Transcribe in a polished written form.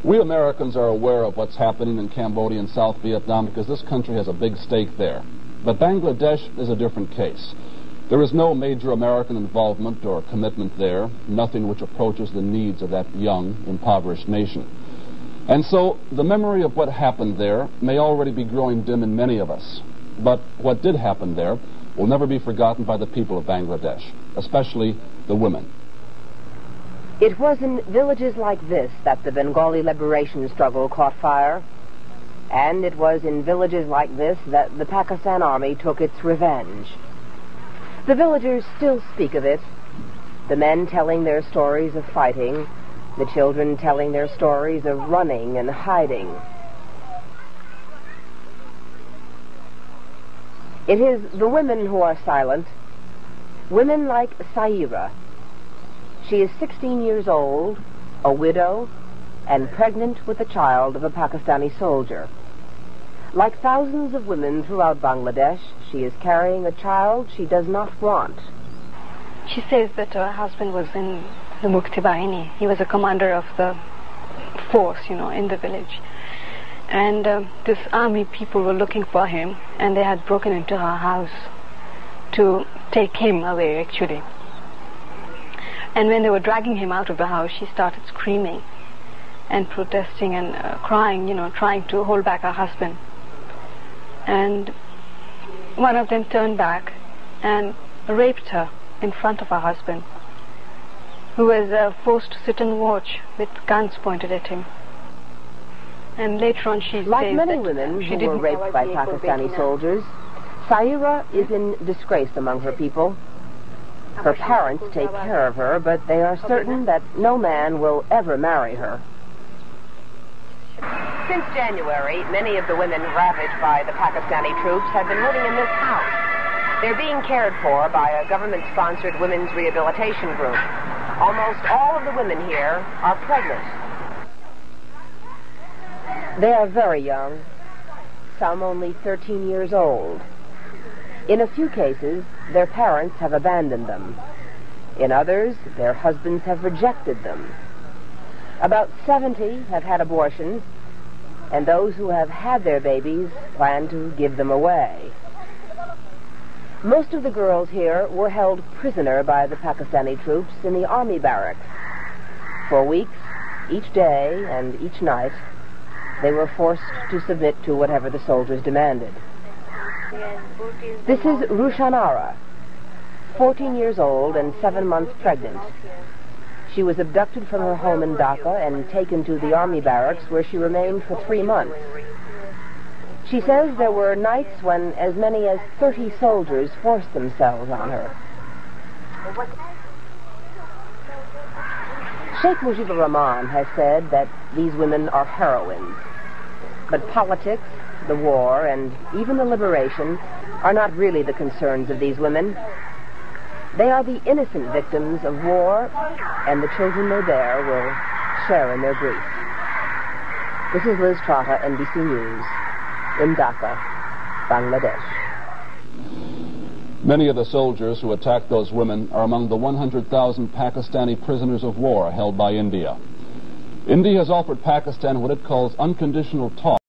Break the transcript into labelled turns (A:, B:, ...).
A: We Americans are aware of what's happening in Cambodia and South Vietnam because this country has a big stake there. But Bangladesh is a different case. There is no major American involvement or commitment there, nothing which approaches the needs of that young, impoverished nation. And so the memory of what happened there may already be growing dim in many of us. But what did happen there will never be forgotten by the people of Bangladesh, especially the women.
B: It was in villages like this that the Bengali liberation struggle caught fire. And it was in villages like this that the Pakistan Army took its revenge. The villagers still speak of it, the men telling their stories of fighting, the children telling their stories of running and hiding. It is the women who are silent, women like Saira. She is 16 years old, a widow, and pregnant with the child of a Pakistani soldier. Like thousands of women throughout Bangladesh, she is carrying a child she does not want.
C: She says that her husband was in the Mukti Bahini. He was a commander of the force, in the village. And this army people were looking for him, and they had broken into her house to take him away, actually. And when they were dragging him out of the house, she started screaming and protesting and crying, trying to hold back her husband. And one of them turned back and raped her in front of her husband, who was forced to sit and watch with guns pointed at him. And later on she
B: like many women who were raped by Pakistani soldiers, Saira is in disgrace among her people. Her parents take care of her, but they are certain that no man will ever marry her. Since January, many of the women ravaged by the Pakistani troops have been living in this house. They're being cared for by a government-sponsored women's rehabilitation group. Almost all of the women here are pregnant. They are very young, some only 13 years old. In a few cases, their parents have abandoned them. In others, their husbands have rejected them. About 70 have had abortions, and those who have had their babies plan to give them away. Most of the girls here were held prisoner by the Pakistani troops in the army barracks. For weeks, each day and each night, they were forced to submit to whatever the soldiers demanded. This is Rushanara, 14 years old and 7 months pregnant. She was abducted from her home in Dhaka and taken to the army barracks, where she remained for 3 months. She says there were nights when as many as 30 soldiers forced themselves on her. Sheikh Mujibur Rahman has said that these women are heroines. But politics, the war, and even the liberation are not really the concerns of these women. They are the innocent victims of war, and the children they bear will share in their grief. This is Liz Trotta, NBC News, in Dhaka, Bangladesh.
A: Many of the soldiers who attacked those women are among the 100,000 Pakistani prisoners of war held by India. India has offered Pakistan what it calls unconditional talks